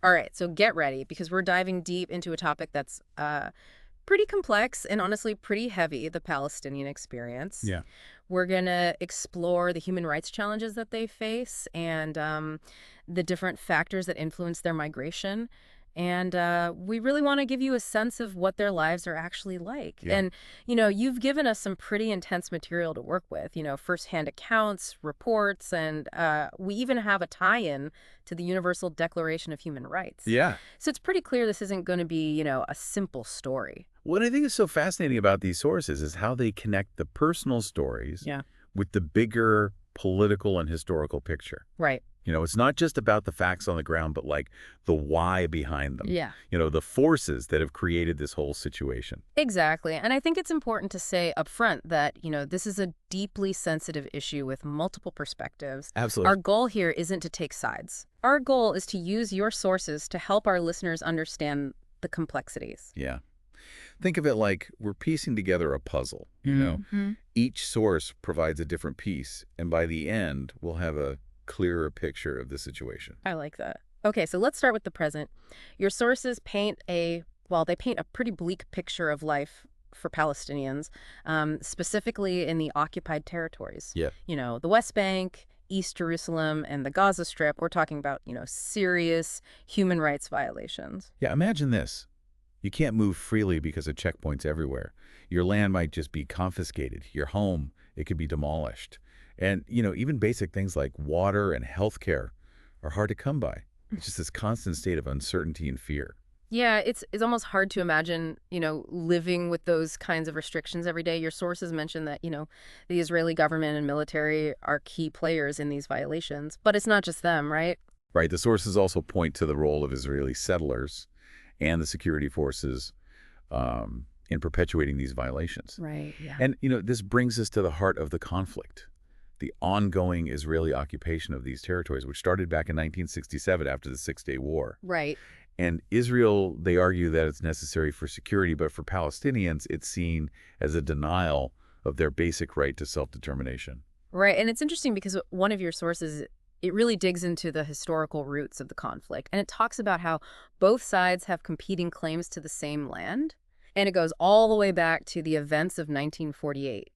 All right, so get ready because we're diving deep into a topic that's pretty complex and honestly pretty heavy, the Palestinian experience. Yeah. We're going to explore the human rights challenges that they face and the different factors that influence their migration. And we really want to give you a sense of what their lives are actually like. Yeah. And, you've given us some pretty intense material to work with, firsthand accounts, reports, and we even have a tie-in to the Universal Declaration of Human Rights. Yeah. So it's pretty clear this isn't going to be, a simple story. What I think is so fascinating about these sources is how they connect the personal stories Yeah. with the bigger political and historical picture. Right. It's not just about the facts on the ground, but like the why behind them. Yeah. The forces that have created this whole situation. Exactly. And I think it's important to say up front that, this is a deeply sensitive issue with multiple perspectives. Our Absolutely. goal here isn't to take sides. Our goal is to use your sources to help our listeners understand the complexities. Yeah. Think of it like we're piecing together a puzzle. Mhm. Each source provides a different piece, and by the end, we'll have a clearer picture of the situation. I like that. Okay, so let's start with the present. Your sources they paint a pretty bleak picture of life for Palestinians, specifically in the occupied territories. Yeah. The West Bank, East Jerusalem, and the Gaza Strip. We're talking about, serious human rights violations. Yeah, imagine this. You can't move freely because of checkpoints everywhere. Your land might just be confiscated. Your home, it could be demolished. And, even basic things like water and healthcare are hard to come by. It's just this constant state of uncertainty and fear. Yeah, it's almost hard to imagine, living with those kinds of restrictions every day. Your sources mention that, the Israeli government and military are key players in these violations, but it's not just them, right? Right. The sources also point to the role of Israeli settlers and the security forces in perpetuating these violations. Right, yeah. And, this brings us to the heart of the conflict, the ongoing Israeli occupation of these territories, which started back in 1967 after the Six-Day War. Right. And Israel, they argue that it's necessary for security, but for Palestinians, it's seen as a denial of their basic right to self-determination. Right. And it's interesting because one of your sources, it really digs into the historical roots of the conflict. And it talks about how both sides have competing claims to the same land. And it goes all the way back to the events of 1948,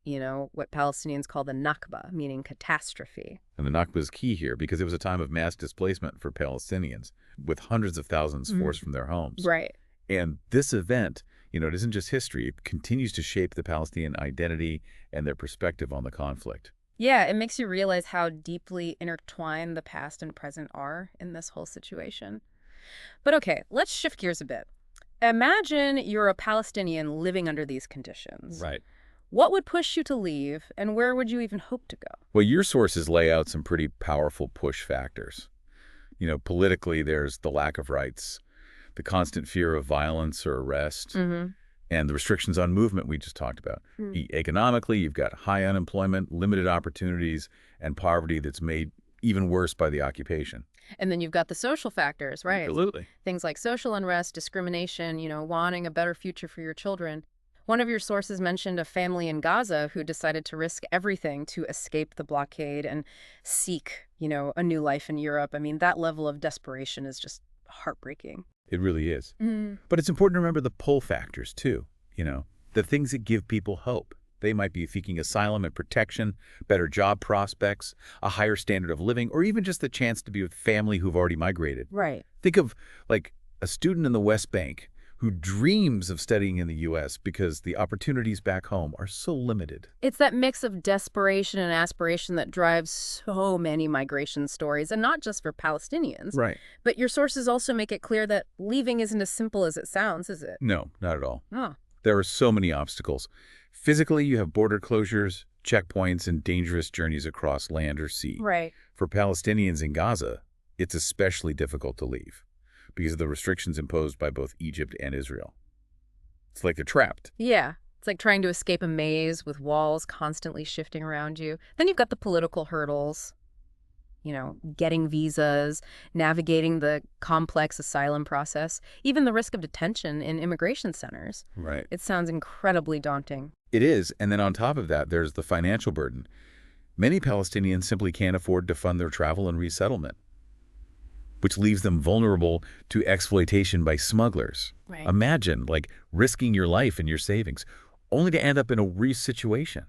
what Palestinians call the Nakba, meaning catastrophe. And the Nakba is key here because it was a time of mass displacement for Palestinians, with hundreds of thousands forced from their homes. Right. And this event, it isn't just history. It continues to shape the Palestinian identity and their perspective on the conflict. Yeah, it makes you realize how deeply intertwined the past and present are in this whole situation. But okay, let's shift gears a bit. Imagine you're a Palestinian living under these conditions. Right. What would push you to leave, and where would you even hope to go? Well, your sources lay out some pretty powerful push factors. Politically, there's the lack of rights, the constant fear of violence or arrest, and the restrictions on movement we just talked about. Economically, you've got high unemployment, limited opportunities, and poverty that's made even worse by the occupation. And then you've got the social factors, right? Absolutely. Things like social unrest, discrimination, wanting a better future for your children. One of your sources mentioned a family in Gaza who decided to risk everything to escape the blockade and seek, a new life in Europe. I mean, that level of desperation is just heartbreaking. It really is. But it's important to remember the pull factors, too. The things that give people hope. They might be seeking asylum and protection, better job prospects, a higher standard of living, or even just the chance to be with family who've already migrated. Right. Think of, like, a student in the West Bank who dreams of studying in the U.S. because the opportunities back home are so limited. It's that mix of desperation and aspiration that drives so many migration stories, and not just for Palestinians. Right. But your sources also make it clear that leaving isn't as simple as it sounds, is it? No, not at all. Oh. There are so many obstacles. Physically, you have border closures, checkpoints, and dangerous journeys across land or sea. Right. For Palestinians in Gaza, it's especially difficult to leave because of the restrictions imposed by both Egypt and Israel. It's like they're trapped. Yeah. It's like trying to escape a maze with walls constantly shifting around you. Then you've got the political hurdles, getting visas, navigating the complex asylum process, even the risk of detention in immigration centers. Right. It sounds incredibly daunting. It is, and then on top of that, there's the financial burden. Many Palestinians simply can't afford to fund their travel and resettlement. which leaves them vulnerable to exploitation by smugglers. Right. Imagine, like, risking your life and your savings, only to end up in a worse situation.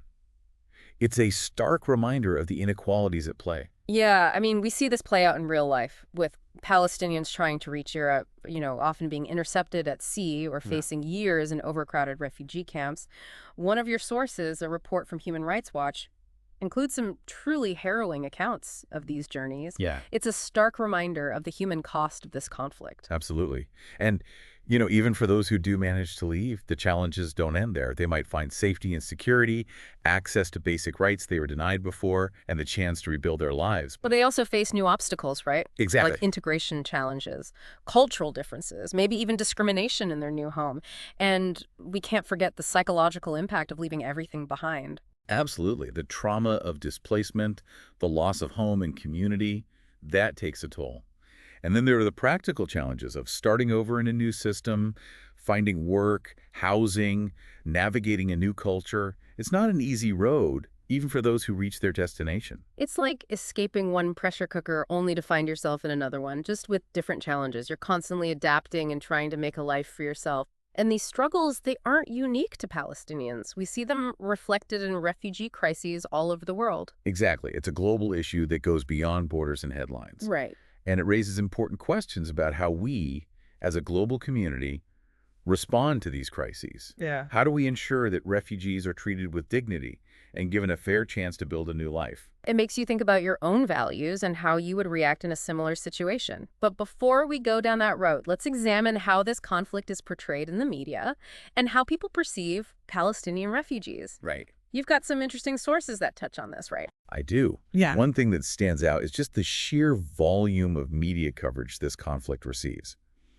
It's a stark reminder of the inequalities at play. Yeah, I mean, we see this play out in real life with Palestinians trying to reach Europe, often being intercepted at sea or Yeah. facing years in overcrowded refugee camps. One of your sources, a report from Human Rights Watch, includes some truly harrowing accounts of these journeys. Yeah. It's a stark reminder of the human cost of this conflict. Absolutely. And, even for those who do manage to leave, the challenges don't end there. They might find safety and security, access to basic rights they were denied before, and the chance to rebuild their lives. But they also face new obstacles, right? Exactly. Like integration challenges, cultural differences, maybe even discrimination in their new home. And we can't forget the psychological impact of leaving everything behind. Absolutely. The trauma of displacement, the loss of home and community, that takes a toll. And then there are the practical challenges of starting over in a new system, finding work, housing, navigating a new culture. It's not an easy road, even for those who reach their destination. It's like escaping one pressure cooker only to find yourself in another one, just with different challenges. You're constantly adapting and trying to make a life for yourself. And these struggles, they aren't unique to Palestinians. We see them reflected in refugee crises all over the world. Exactly. It's a global issue that goes beyond borders and headlines. Right. And it raises important questions about how we, as a global community, respond to these crises. Yeah. How do we ensure that refugees are treated with dignity and given a fair chance to build a new life? It makes you think about your own values and how you would react in a similar situation. But before we go down that road, let's examine how this conflict is portrayed in the media and how people perceive Palestinian refugees. Right. You've got some interesting sources that touch on this, right? I do. Yeah. One thing that stands out is just the sheer volume of media coverage this conflict receives.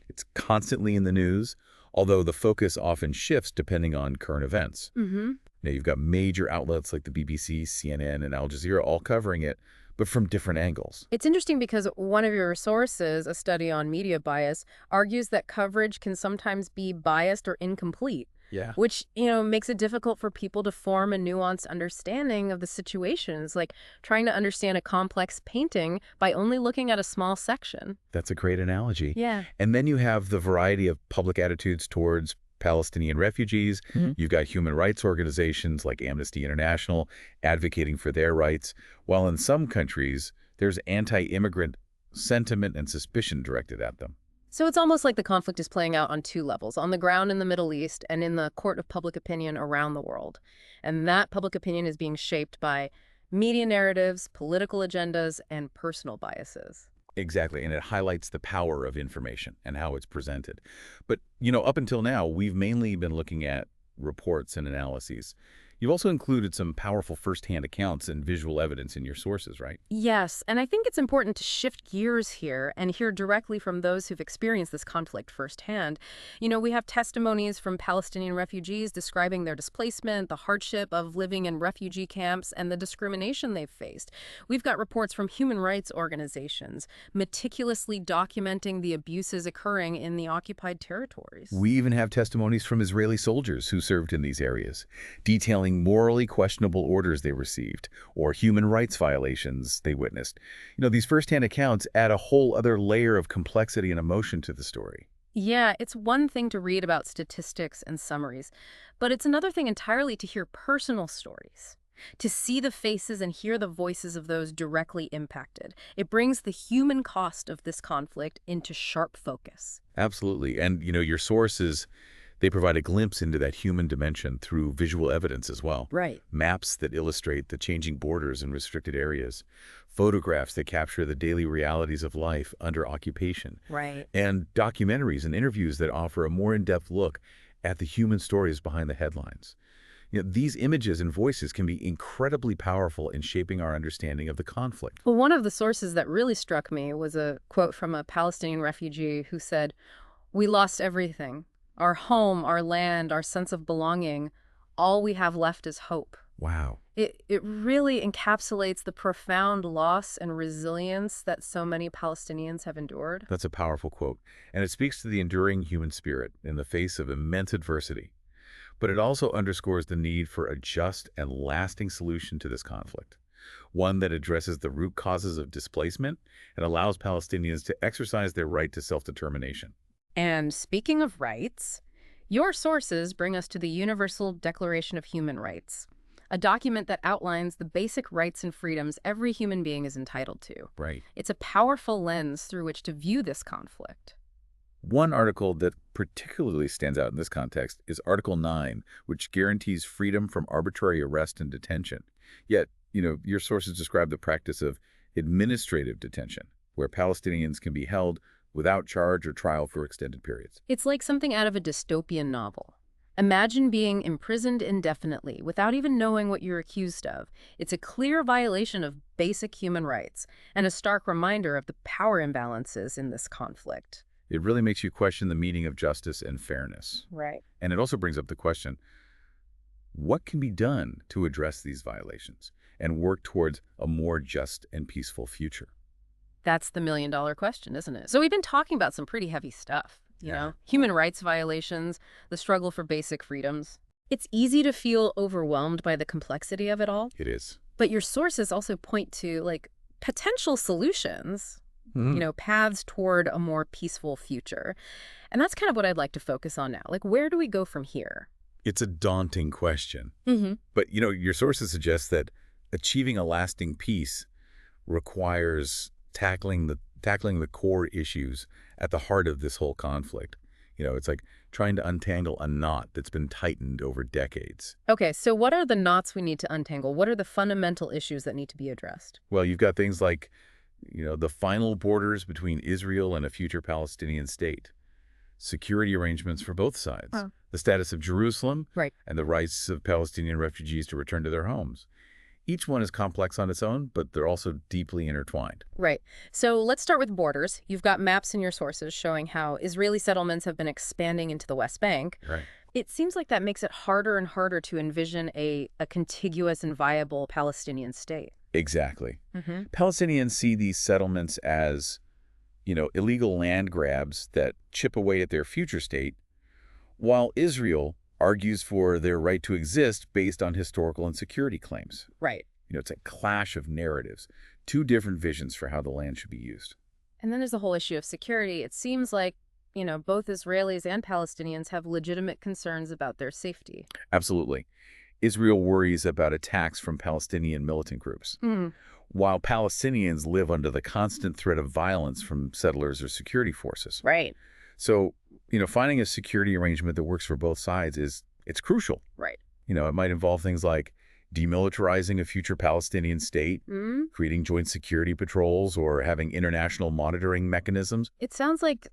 It's constantly in the news, although the focus often shifts depending on current events. Mm-hmm. Now, you've got major outlets like the BBC, CNN, and Al Jazeera all covering it, but from different angles. It's interesting because one of your sources, a study on media bias, argues that coverage can sometimes be biased or incomplete. Yeah. Which, makes it difficult for people to form a nuanced understanding of the situations, like trying to understand a complex painting by only looking at a small section. That's a great analogy. Yeah. And then you have the variety of public attitudes towards Palestinian refugees. You've got human rights organizations like Amnesty International advocating for their rights, while in some countries, there's anti-immigrant sentiment and suspicion directed at them. So it's almost like the conflict is playing out on two levels, on the ground in the Middle East and in the court of public opinion around the world. And that public opinion is being shaped by media narratives, political agendas, and personal biases. Exactly, and it highlights the power of information and how it's presented. But, up until now, we've mainly been looking at reports and analyses. You've also included some powerful firsthand accounts and visual evidence in your sources, right? Yes, and I think it's important to shift gears here and hear directly from those who've experienced this conflict firsthand. We have testimonies from Palestinian refugees describing their displacement, the hardship of living in refugee camps, and the discrimination they've faced. We've got reports from human rights organizations meticulously documenting the abuses occurring in the occupied territories. We even have testimonies from Israeli soldiers who served in these areas, detailing morally questionable orders they received or human rights violations they witnessed. These firsthand accounts add a whole other layer of complexity and emotion to the story. Yeah, it's one thing to read about statistics and summaries, but it's another thing entirely to hear personal stories, to see the faces and hear the voices of those directly impacted. It brings the human cost of this conflict into sharp focus. Absolutely. And, your sources, they provide a glimpse into that human dimension through visual evidence as well. Right. Maps that illustrate the changing borders in restricted areas, photographs that capture the daily realities of life under occupation, Right. and documentaries and interviews that offer a more in-depth look at the human stories behind the headlines. These images and voices can be incredibly powerful in shaping our understanding of the conflict. Well, one of the sources that really struck me was a quote from a Palestinian refugee who said, "We lost everything. Our home, our land, our sense of belonging. All we have left is hope." Wow. It really encapsulates the profound loss and resilience that so many Palestinians have endured. That's a powerful quote, and it speaks to the enduring human spirit in the face of immense adversity. But it also underscores the need for a just and lasting solution to this conflict. one that addresses the root causes of displacement and allows Palestinians to exercise their right to self-determination. And speaking of rights, your sources bring us to the Universal Declaration of Human Rights, a document that outlines the basic rights and freedoms every human being is entitled to. Right. It's a powerful lens through which to view this conflict. One article that particularly stands out in this context is Article 9, which guarantees freedom from arbitrary arrest and detention. Yet, your sources describe the practice of administrative detention, where Palestinians can be held without charge or trial for extended periods. It's like something out of a dystopian novel. Imagine being imprisoned indefinitely without even knowing what you're accused of. It's a clear violation of basic human rights and a stark reminder of the power imbalances in this conflict. It really makes you question the meaning of justice and fairness. Right. And it also brings up the question, what can be done to address these violations and work towards a more just and peaceful future? That's the million-dollar question, isn't it? So we've been talking about some pretty heavy stuff, human rights violations, the struggle for basic freedoms. It's easy to feel overwhelmed by the complexity of it all. It is. But your sources also point to, potential solutions, paths toward a more peaceful future. And that's kind of what I'd like to focus on now. Where do we go from here? It's a daunting question. Mm-hmm. But, your sources suggest that achieving a lasting peace requires tackling the core issues at the heart of this whole conflict. It's like trying to untangle a knot that's been tightened over decades. Okay, so what are the knots we need to untangle? What are the fundamental issues that need to be addressed? Well, you've got things like, the final borders between Israel and a future Palestinian state, security arrangements for both sides, the status of Jerusalem, right, and the rights of Palestinian refugees to return to their homes. Each one is complex on its own, but they're also deeply intertwined. Right. So let's start with borders. You've got maps in your sources showing how Israeli settlements have been expanding into the West Bank. Right. It seems like that makes it harder and harder to envision a contiguous and viable Palestinian state. Exactly. Mm-hmm. Palestinians see these settlements as, illegal land grabs that chip away at their future state, while Israel argues for their right to exist based on historical and security claims. Right. It's a clash of narratives, two different visions for how the land should be used. And then there's the whole issue of security. It seems like, both Israelis and Palestinians have legitimate concerns about their safety. Absolutely. Israel worries about attacks from Palestinian militant groups, while Palestinians live under the constant threat of violence from settlers or security forces. Right. So, finding a security arrangement that works for both sides it's crucial. Right. It might involve things like demilitarizing a future Palestinian state, creating joint security patrols, or having international monitoring mechanisms. It sounds like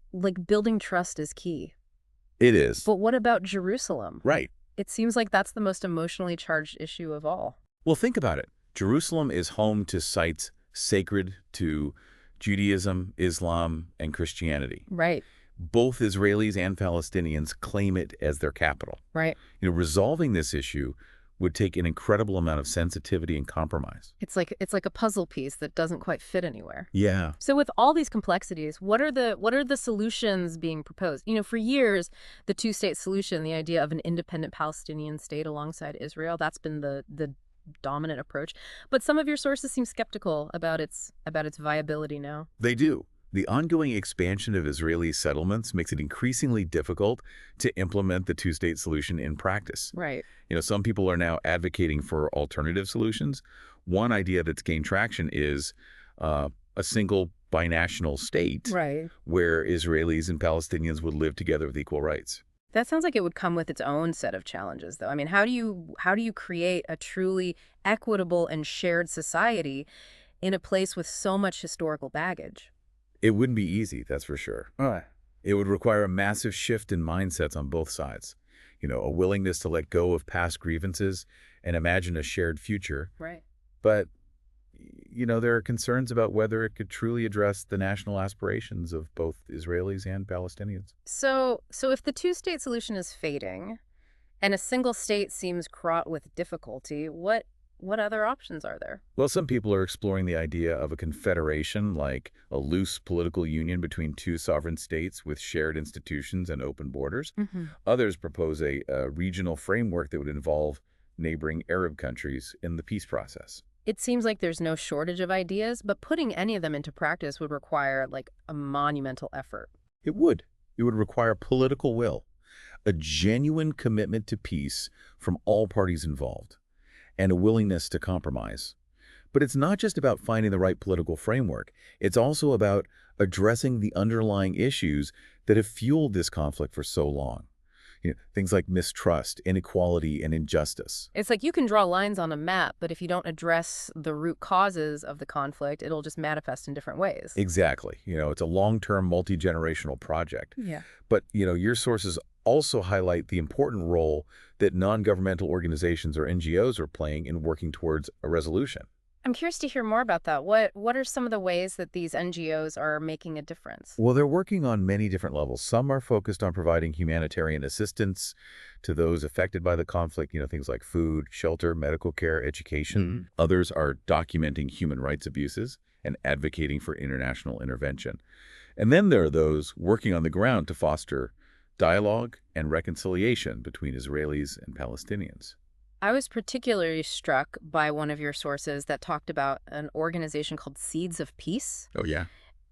building trust is key. It is. But what about Jerusalem? Right. It seems like that's the most emotionally charged issue of all. Well, think about it. Jerusalem is home to sites sacred to Judaism, Islam, and Christianity. Right. Both Israelis and Palestinians claim it as their capital. Right. Resolving this issue would take an incredible amount of sensitivity and compromise. It's like a puzzle piece that doesn't quite fit anywhere. Yeah. So with all these complexities, what are the solutions being proposed? For years, the two-state solution, the idea of an independent Palestinian state alongside Israel, that's been the dominant approach. But some of your sources seem skeptical about its viability now. They do. The ongoing expansion of Israeli settlements makes it increasingly difficult to implement the two-state solution in practice. Right. Some people are now advocating for alternative solutions. One idea that's gained traction is a single binational state, right, where Israelis and Palestinians would live together with equal rights. That sounds like it would come with its own set of challenges, though. I mean, how do you create a truly equitable and shared society in a place with so much historical baggage? It wouldn't be easy, that's for sure. It would require a massive shift in mindsets on both sides. A willingness to let go of past grievances and imagine a shared future. Right. But, there are concerns about whether it could truly address the national aspirations of both Israelis and Palestinians. So if the two-state solution is fading and a single state seems fraught with difficulty, what other options are there? Well, some people are exploring the idea of a confederation, like a loose political union between two sovereign states with shared institutions and open borders. Others propose a regional framework that would involve neighboring Arab countries in the peace process. It seems like there's no shortage of ideas, but putting any of them into practice would require, like, a monumental effort. It would. It would require political will, a genuine commitment to peace from all parties involved, and a willingness to compromise. But it's not just about finding the right political framework. It's also about addressing the underlying issues that have fueled this conflict for so long. Things like mistrust, inequality, and injustice. It's like you can draw lines on a map, but if you don't address the root causes of the conflict, it'll just manifest in different ways. Exactly. It's a long-term, multi-generational project. Yeah. But, your sources also highlight the important role that non-governmental organizations or NGOs are playing in working towards a resolution. I'm curious to hear more about that. What are some of the ways that these NGOs are making a difference? Well, they're working on many different levels. Some are focused on providing humanitarian assistance to those affected by the conflict, things like food, shelter, medical care, education. Others are documenting human rights abuses and advocating for international intervention. And then there are those working on the ground to foster dialogue and reconciliation between Israelis and Palestinians. I was particularly struck by one of your sources that talked about an organization called Seeds of Peace. Oh, yeah?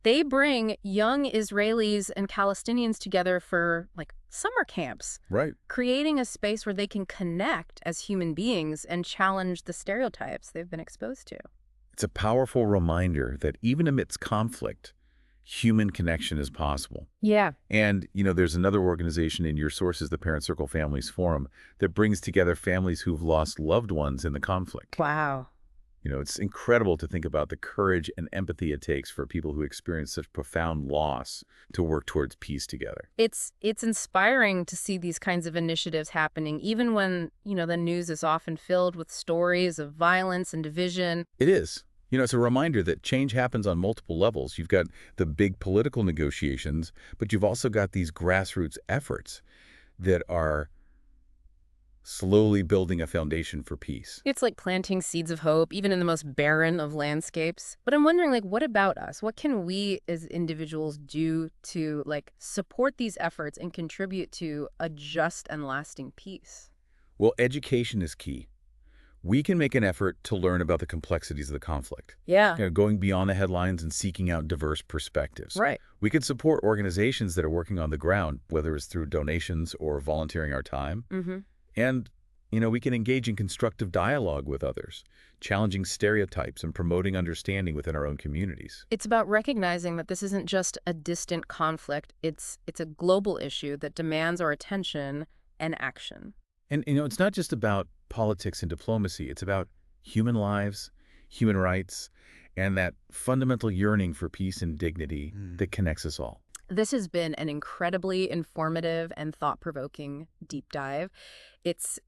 They bring young Israelis and Palestinians together for, like, summer camps, Right. creating a space where they can connect as human beings and challenge the stereotypes they've been exposed to. It's a powerful reminder that even amidst conflict, human connection is possible. Yeah. And, there's another organization in your sources, the Parent Circle Families Forum, that brings together families who've lost loved ones in the conflict. Wow. It's incredible to think about the courage and empathy it takes for people who experience such profound loss to work towards peace together. It's inspiring to see these kinds of initiatives happening, even when, the news is often filled with stories of violence and division. It is. It's a reminder that change happens on multiple levels. You've got the big political negotiations, but you've also got these grassroots efforts that are slowly building a foundation for peace. It's like planting seeds of hope, even in the most barren of landscapes. But I'm wondering, like, what about us? What can we as individuals do to, like, support these efforts and contribute to a just and lasting peace? Well, education is key. We can make an effort to learn about the complexities of the conflict. Yeah. Going beyond the headlines and seeking out diverse perspectives. Right. We can support organizations that are working on the ground, whether it's through donations or volunteering our time. And, we can engage in constructive dialogue with others, challenging stereotypes and promoting understanding within our own communities. It's about recognizing that this isn't just a distant conflict. It's a global issue that demands our attention and action. And, it's not just about politics and diplomacy. It's about human lives, human rights, and that fundamental yearning for peace and dignity that connects us all. This has been an incredibly informative and thought-provoking deep dive. It's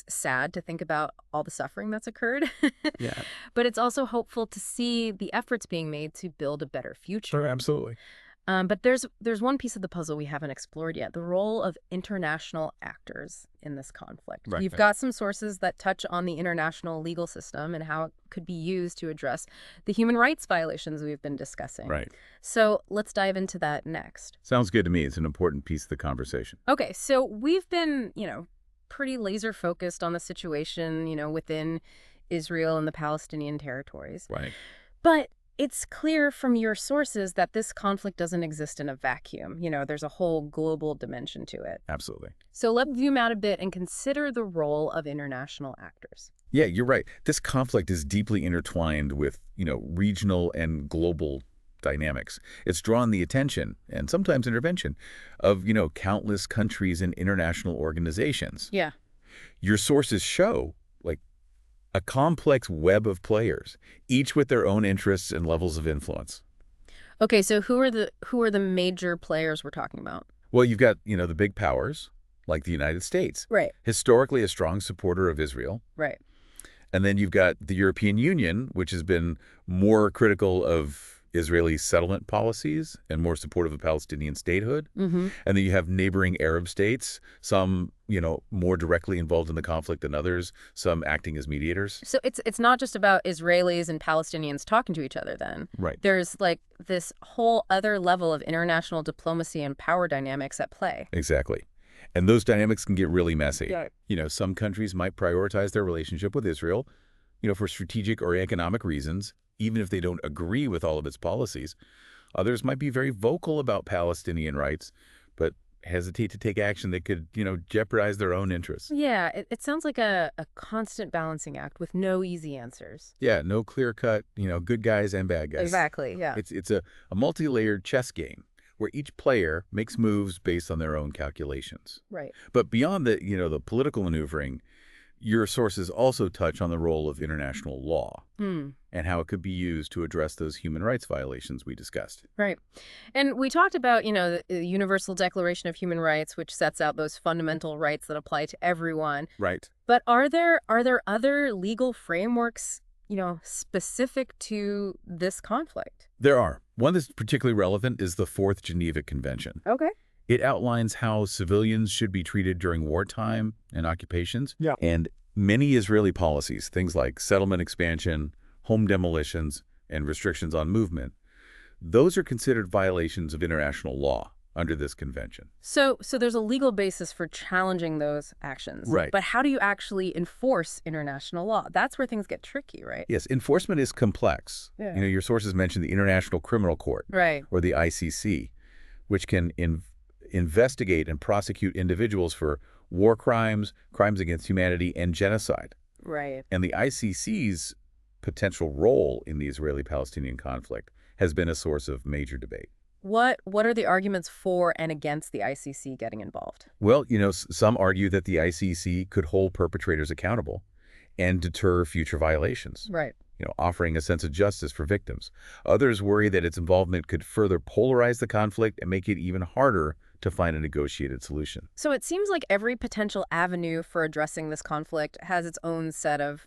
sad to think about all the suffering that's occurred. Yeah. But it's also hopeful to see the efforts being made to build a better future. Sure, absolutely. But there's one piece of the puzzle we haven't explored yet, the role of international actors in this conflict. Right, You've got some sources that touch on the international legal system and how it could be used to address the human rights violations we've been discussing. Right. So let's dive into that next. Sounds good to me. It's an important piece of the conversation. Okay, so we've been, pretty laser focused on the situation, within Israel and the Palestinian territories. Right. But it's clear from your sources that this conflict doesn't exist in a vacuum. There's a whole global dimension to it. Absolutely. So let's zoom out a bit and consider the role of international actors. Yeah, you're right. This conflict is deeply intertwined with, regional and global dynamics. It's drawn the attention and sometimes intervention of, countless countries and international organizations. Yeah. Your sources show, like, a complex web of players, each with their own interests and levels of influence. Okay, so who are the major players we're talking about? Well, you've got, the big powers, like the United States. Right. Historically a strong supporter of Israel. Right. And then you've got the European Union, which has been more critical of Israeli settlement policies and more supportive of Palestinian statehood. And then you have neighboring Arab states, some, more directly involved in the conflict than others, some acting as mediators. So it's not just about Israelis and Palestinians talking to each other then. Right. There's like this whole other level of international diplomacy and power dynamics at play. Exactly. And those dynamics can get really messy. Yeah. Some countries might prioritize their relationship with Israel, for strategic or economic reasons, even if they don't agree with all of its policies. Others might be very vocal about Palestinian rights, but hesitate to take action that could, jeopardize their own interests. Yeah, it sounds like a constant balancing act with no easy answers. Yeah, no clear-cut, good guys and bad guys. Exactly, yeah. It's a multi-layered chess game where each player makes moves based on their own calculations. Right. But beyond the political maneuvering, your sources also touch on the role of international law Hmm. and how it could be used to address those human rights violations we discussed. Right. And we talked about, the Universal Declaration of Human Rights, which sets out those fundamental rights that apply to everyone. Right. But are there other legal frameworks, specific to this conflict? There are. One that's particularly relevant is the Fourth Geneva Convention. Okay. It outlines how civilians should be treated during wartime and occupations. Yeah. And many Israeli policies, things like settlement expansion, home demolitions, and restrictions on movement, those are considered violations of international law under this convention. So there's a legal basis for challenging those actions. Right. But how do you actually enforce international law? That's where things get tricky, right? Yes, enforcement is complex. Yeah. Your sources mentioned the International Criminal Court, Right. or the ICC, which can investigate and prosecute individuals for war crimes, crimes against humanity, and genocide. Right. And the ICC's potential role in the Israeli-Palestinian conflict has been a source of major debate. What are the arguments for and against the ICC getting involved? Well, some argue that the ICC could hold perpetrators accountable and deter future violations, Right. offering a sense of justice for victims. Others worry that its involvement could further polarize the conflict and make it even harder to find a negotiated solution. So it seems like every potential avenue for addressing this conflict has its own set of,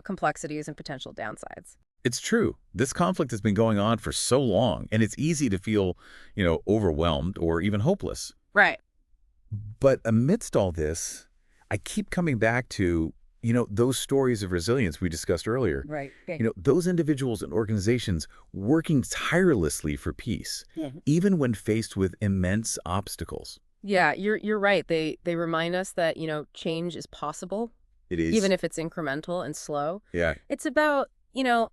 complexities and potential downsides. It's true. This conflict has been going on for so long, and it's easy to feel, overwhelmed or even hopeless. Right. But amidst all this, I keep coming back to, those stories of resilience we discussed earlier. Right. Those individuals and organizations working tirelessly for peace, Yeah. even when faced with immense obstacles. Yeah, you're right. They remind us that, change is possible, It is. even if it's incremental and slow. Yeah. It's about,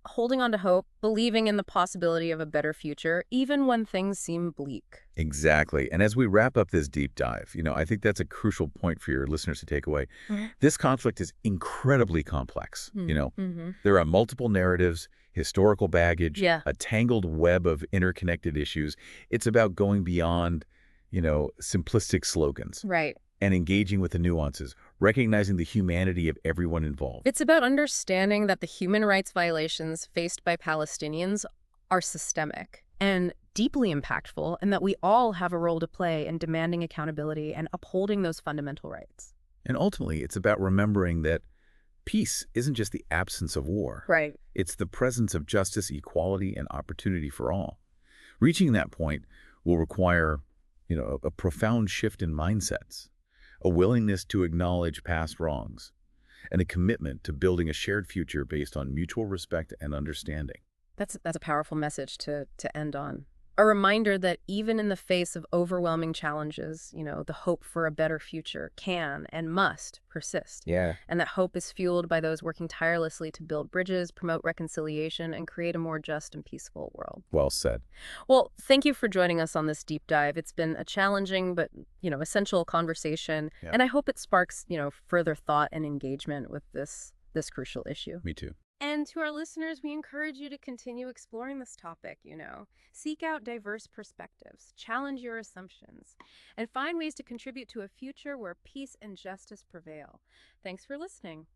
holding on to hope, believing in the possibility of a better future, even when things seem bleak. Exactly. And as we wrap up this deep dive, I think that's a crucial point for your listeners to take away. Mhm. This conflict is incredibly complex. Mm-hmm. There are multiple narratives, historical baggage, Yeah. a tangled web of interconnected issues. It's about going beyond, simplistic slogans Right. and engaging with the nuances, recognizing the humanity of everyone involved. It's about understanding that the human rights violations faced by Palestinians are systemic and deeply impactful, and that we all have a role to play in demanding accountability and upholding those fundamental rights. And ultimately, it's about remembering that peace isn't just the absence of war. Right. It's the presence of justice, equality, and opportunity for all. Reaching that point will require, a profound shift in mindsets, a willingness to acknowledge past wrongs, and a commitment to building a shared future based on mutual respect and understanding. That's a powerful message to end on. A reminder that even in the face of overwhelming challenges, the hope for a better future can and must persist. Yeah. And that hope is fueled by those working tirelessly to build bridges, promote reconciliation, and create a more just and peaceful world. Well said. Well, thank you for joining us on this deep dive. It's been a challenging but, essential conversation. Yeah. And I hope it sparks, further thought and engagement with this crucial issue. Me too. And to our listeners, we encourage you to continue exploring this topic, Seek out diverse perspectives, challenge your assumptions, and find ways to contribute to a future where peace and justice prevail. Thanks for listening.